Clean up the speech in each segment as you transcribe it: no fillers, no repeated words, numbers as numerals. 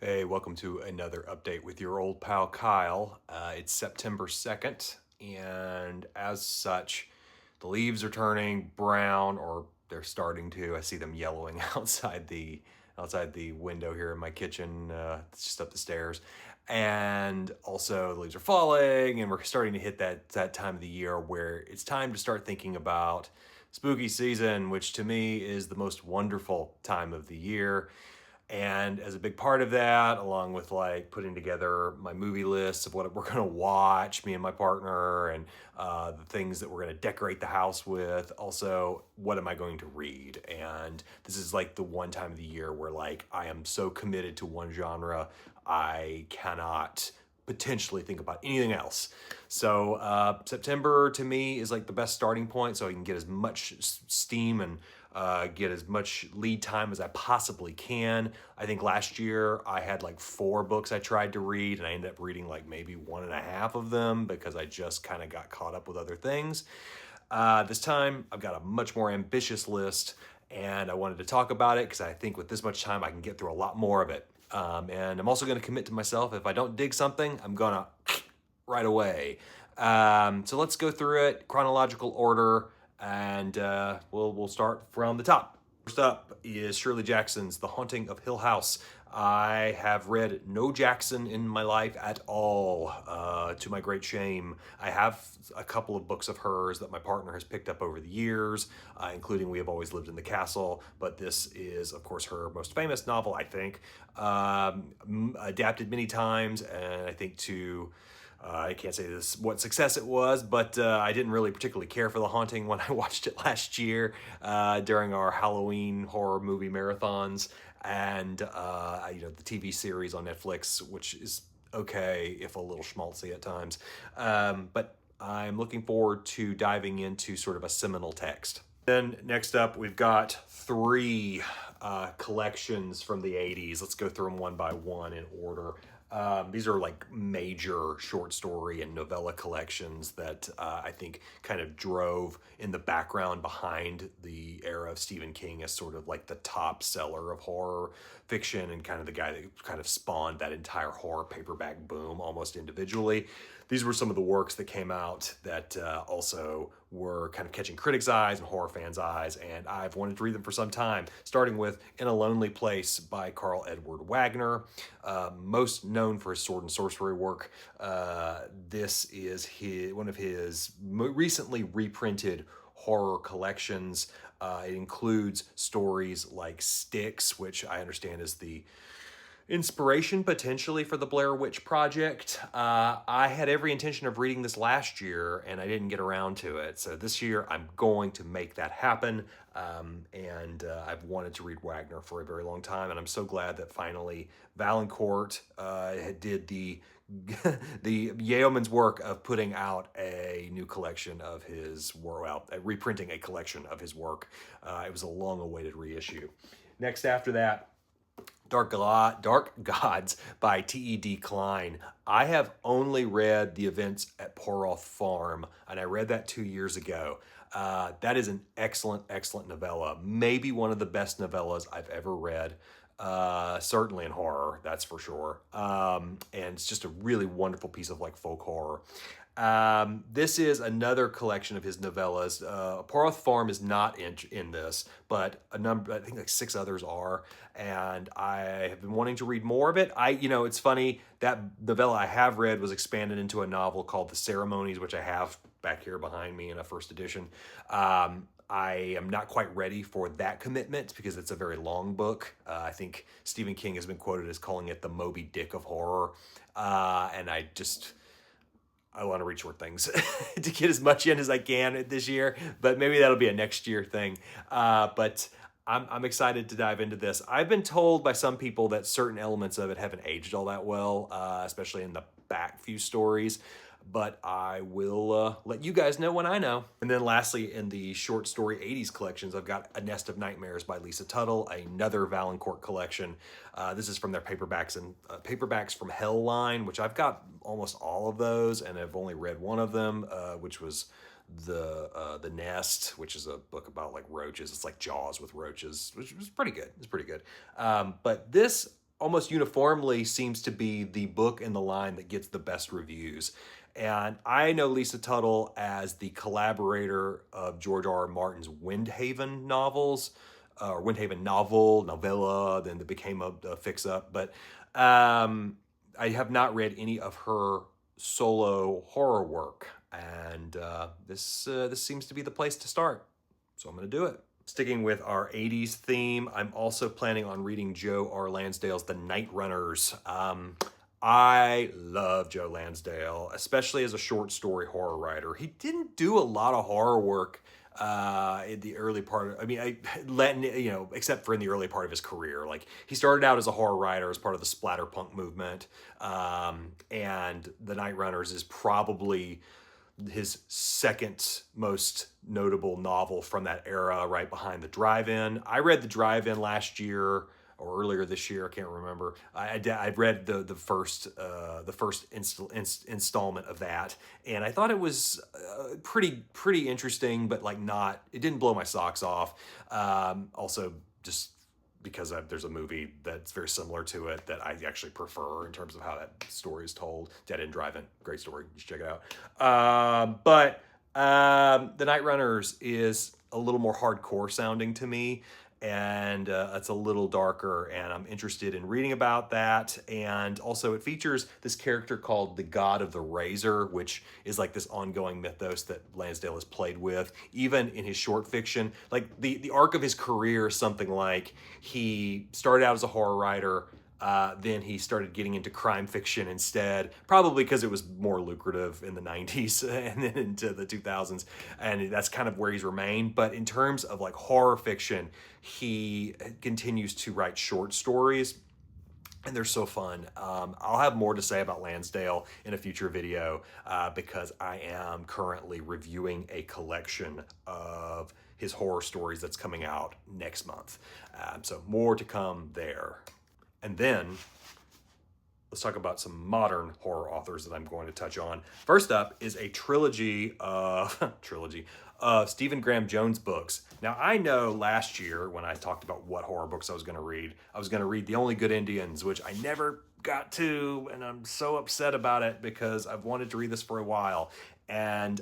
Hey, welcome to another update with your old pal Kyle. It's September 2nd, and as such, the leaves are turning brown, or they're starting to. I see them yellowing outside the window here in my kitchen. It's just up the stairs, and also the leaves are falling, and we're starting to hit that time of the year where it's time to start thinking about spooky season, which to me is the most wonderful time of the year. And as a big part of that, along with like putting together my movie list of what we're going to watch, me and my partner, and the things that we're going to decorate the house with, also, what am I going to read? And this is like the one time of the year where like I am so committed to one genre, I cannot potentially think about anything else. So September to me is like the best starting point, so I can get as much steam and get as much lead time as I possibly can. I think last year I had like 4 books I tried to read, and I ended up reading like maybe 1.5 of them because I just kind of got caught up with other things. This time I've got a much more ambitious list, and I wanted to talk about it because I think with this much time I can get through a lot more of it. And I'm also going to commit to myself, if I don't dig something, I'm going to right away. So let's go through it, chronological order, and we'll start from the top. First up is Shirley Jackson's The Haunting of Hill House. I have read no Jackson in my life at all, to my great shame. I have a couple of books of hers that my partner has picked up over the years, including We Have Always Lived in the Castle, but this is, of course, her most famous novel, I think, adapted many times, and I think to I can't say this what success it was, but I didn't really particularly care for The Haunting when I watched it last year during our Halloween horror movie marathons, and the TV series on Netflix, which is okay if a little schmaltzy at times, but I'm looking forward to diving into sort of a seminal text. Then next up, we've got 3 collections from the 80s. Let's go through them one by one in order. These are like major short story and novella collections that I think kind of drove in the background behind the era of Stephen King as sort of like the top seller of horror fiction, and kind of the guy that kind of spawned that entire horror paperback boom almost individually. These were some of the works that came out that also were kind of catching critics' eyes and horror fans' eyes, and I've wanted to read them for some time, starting with In a Lonely Place by Carl Edward Wagner, most known for his sword and sorcery work. This is one of his recently reprinted horror collections. It includes stories like Styx, which I understand is the inspiration potentially for the Blair Witch Project. I had every intention of reading this last year, and I didn't get around to it. So this year I'm going to make that happen. And I've wanted to read Wagner for a very long time, and I'm so glad that finally Valancourt did the the yeoman's work of putting out a new collection of his work, well, reprinting a collection of his work. It was a long-awaited reissue. Next after that, Dark Gods by T.E.D. Klein. I have only read The Events at Poroth Farm, and I read that 2 years ago. That is an excellent, excellent novella. Maybe one of the best novellas I've ever read. Certainly in horror, that's for sure. And it's just a really wonderful piece of like folk horror. This is another collection of his novellas. Poroth Farm is not in this, but a number, I think like 6 others are, and I have been wanting to read more of it. It's funny, that novella I have read was expanded into a novel called The Ceremonies, which I have back here behind me in a first edition. I am not quite ready for that commitment because it's a very long book. I think Stephen King has been quoted as calling it the Moby Dick of horror, and I want to read short things to get as much in as I can this year, but maybe that'll be a next year thing. But I'm excited to dive into this. I've been told by some people that certain elements of it haven't aged all that well, especially in the back few stories, but I will let you guys know when I know. And then lastly, in the short story 80s collections, I've got A Nest of Nightmares by Lisa Tuttle, another Valancourt collection. This is from their Paperbacks and Paperbacks from Hell line, which I've got almost all of those, and I've only read one of them, which was the Nest, which is a book about like roaches. It's like Jaws with roaches, which was pretty good. It's pretty good. But this almost uniformly seems to be the book in the line that gets the best reviews. And I know Lisa Tuttle as the collaborator of George R. R. Martin's Windhaven novels, or Windhaven novella, then it became a fix-up. But I have not read any of her solo horror work, and this seems to be the place to start. So I'm going to do it. Sticking with our 80s theme, I'm also planning on reading Joe R. Lansdale's The Night Runners. I love Joe Lansdale, especially as a short story horror writer. He didn't do a lot of horror work in the early part. Except for in the early part of his career. Like, he started out as a horror writer as part of the splatterpunk movement, and The Night Runners is probably his second most notable novel from that era, right behind The Drive-In. I read The Drive-In last year or earlier this year. I can't remember. I read the first installment of that, and I thought it was pretty interesting, but like it didn't blow my socks off. Also, just because there's a movie that's very similar to it that I actually prefer in terms of how that story is told. Dead End Drive-In, great story. You should check it out. But The Night Runners is a little more hardcore sounding to me, and it's a little darker, and I'm interested in reading about that. And also it features this character called the God of the Razor, which is like this ongoing mythos that Lansdale has played with, even in his short fiction. Like the arc of his career is something like he started out as a horror writer, then he started getting into crime fiction instead, probably because it was more lucrative in the 90s and then into the 2000s, and that's kind of where he's remained. But in terms of like horror fiction, he continues to write short stories, and they're so fun. I'll have more to say about Lansdale in a future video, because I am currently reviewing a collection of his horror stories that's coming out next month. So more to come there. And then let's talk about some modern horror authors that I'm going to touch on. First up is a trilogy of Stephen Graham Jones books. Now, I know last year when I talked about what horror books I was going to read The Only Good Indians, which I never got to, and I'm so upset about it because I've wanted to read this for a while. And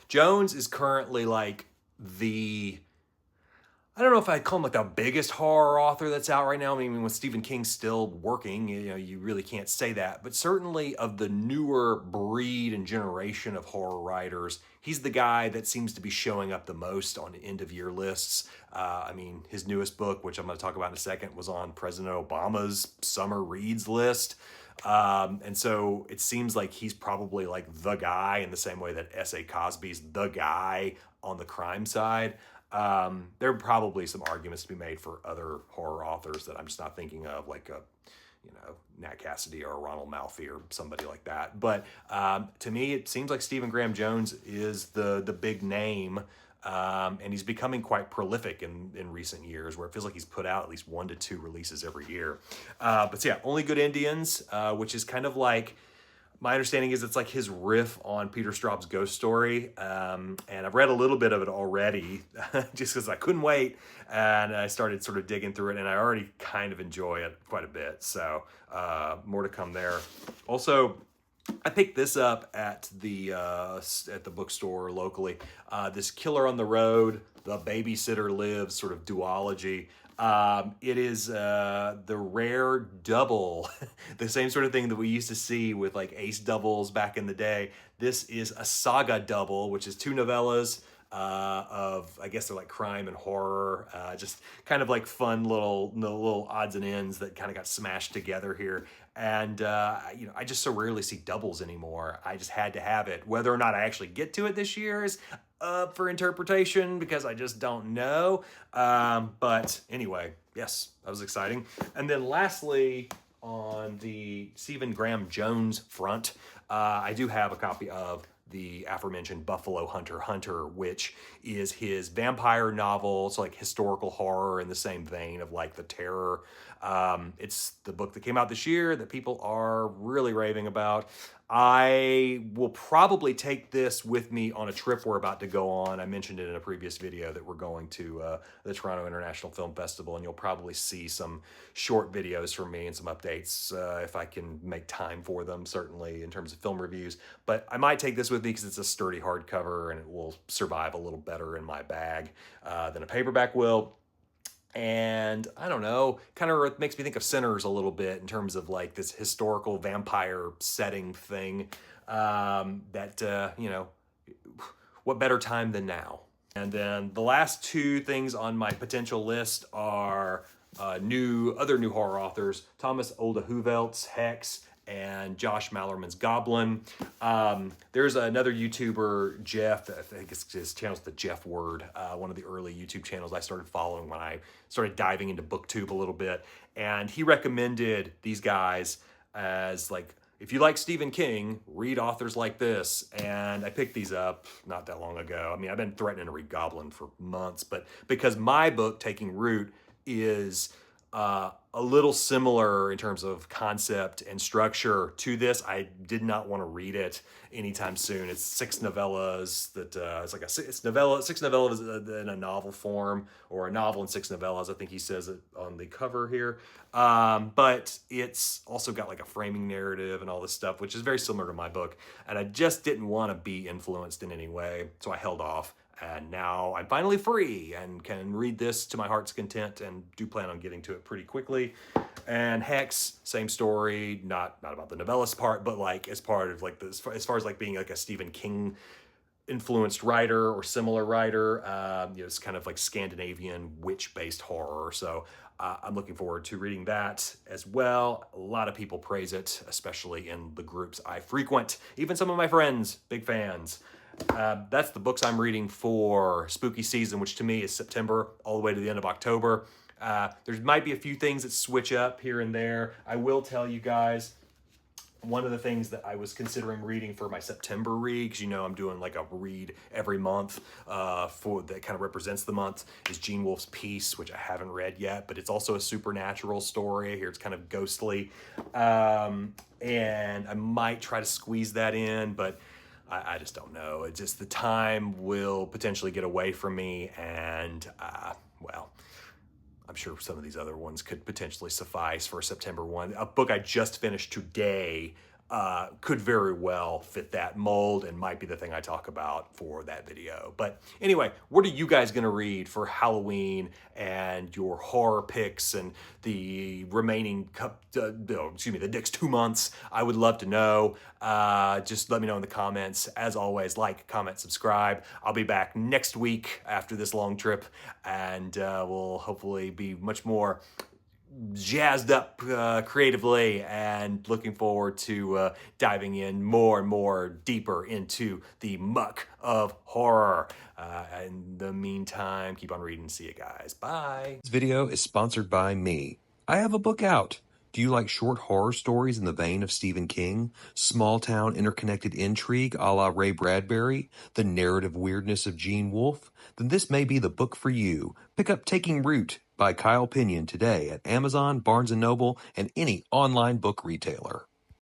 Jones is currently like I don't know if I'd call him like the biggest horror author that's out right now. I mean, with Stephen King still working, you really can't say that. But certainly of the newer breed and generation of horror writers, he's the guy that seems to be showing up the most on end-of-year lists. I mean, his newest book, which I'm going to talk about in a second, was on President Obama's summer reads list. And so it seems like he's probably like the guy in the same way that S.A. Cosby's the guy on the crime side. There are probably some arguments to be made for other horror authors that I'm just not thinking of, like Nat Cassidy or Ronald Malfi or somebody like that. But to me, it seems like Stephen Graham Jones is the big name, and he's becoming quite prolific in recent years, where it feels like he's put out at least 1 to 2 releases every year. But so yeah, Only Good Indians, which is kind of like, my understanding is it's like his riff on Peter Straub's Ghost Story, and I've read a little bit of it already just because I couldn't wait, and I started sort of digging through it, and I already kind of enjoy it quite a bit, so more to come there. Also, I picked this up at the bookstore locally, this Killer on the Road, The Babysitter Lives sort of duology. It is the rare double, the same sort of thing that we used to see with like ace doubles back in the day. This is a saga double, which is 2 novellas of, I guess they're like crime and horror, just kind of like fun little odds and ends that kind of got smashed together here. And I just so rarely see doubles anymore. I just had to have it. Whether or not I actually get to it this year is up for interpretation because I just don't know. But anyway, yes, that was exciting. And then lastly, on the Stephen Graham Jones front, I do have a copy of the aforementioned Buffalo Hunter, which is his vampire novel. It's like historical horror in the same vein of like The Terror. It's the book that came out this year that people are really raving about. I will probably take this with me on a trip we're about to go on. I mentioned it in a previous video that we're going to the Toronto International Film Festival, and you'll probably see some short videos from me and some updates if I can make time for them, certainly in terms of film reviews. But I might take this with me because it's a sturdy hardcover and it will survive a little better in my bag than a paperback will. And I don't know, kind of makes me think of Sinners a little bit in terms of like this historical vampire setting thing. What better time than now? And then the last two things on my potential list are other new horror authors: Thomas Oldehovelt's Hex and Josh Mallerman's Goblin. There's another YouTuber, Jeff, I think his channel's the Jeff Word, one of the early YouTube channels I started following when I started diving into BookTube a little bit. And he recommended these guys as like, if you like Stephen King, read authors like this. And I picked these up not that long ago. I mean, I've been threatening to read Goblin for months, but because my book, Taking Root, is a little similar in terms of concept and structure to this, I did not want to read it anytime soon. It's six novellas that six novellas in a novel form, or a novel in six novellas. I think he says it on the cover here. But it's also got like a framing narrative and all this stuff, which is very similar to my book. And I just didn't want to be influenced in any way, so I held off. And now I'm finally free and can read this to my heart's content, and do plan on getting to it pretty quickly. And Hex, same story, not about the novellas part, but like as part of like this, as far as like being like a Stephen King influenced writer or similar writer. It's kind of like Scandinavian witch-based horror. So I'm looking forward to reading that as well. A lot of people praise it, especially in the groups I frequent. Even some of my friends, big fans. That's the books I'm reading for spooky season, which to me is September all the way to the end of October. There might be a few things that switch up here and there. I will tell you guys, one of the things that I was considering reading for my September read, because I'm doing like a read every month for that kind of represents the month, is Gene Wolfe's Peace, which I haven't read yet, but it's also a supernatural story. Here it's kind of ghostly. And I might try to squeeze that in, but I just don't know. It's just the time will potentially get away from me, and I'm sure some of these other ones could potentially suffice for a September one. A book I just finished today could very well fit that mold and might be the thing I talk about for that video. But anyway, what are you guys going to read for Halloween and your horror picks and the remaining, the next 2 months? I would love to know. Just let me know in the comments. As always, like, comment, subscribe. I'll be back next week after this long trip, and we'll hopefully be much more jazzed up creatively, and looking forward to diving in more and more deeper into the muck of horror. In the meantime, keep on reading. See you guys. Bye. This video is sponsored by me. I have a book out. Do you like short horror stories in the vein of Stephen King? Small-town interconnected intrigue a la Ray Bradbury? The narrative weirdness of Gene Wolfe? Then this may be the book for you. Pick up Taking Root by Kyle Pinion today at Amazon, Barnes & Noble, and any online book retailer.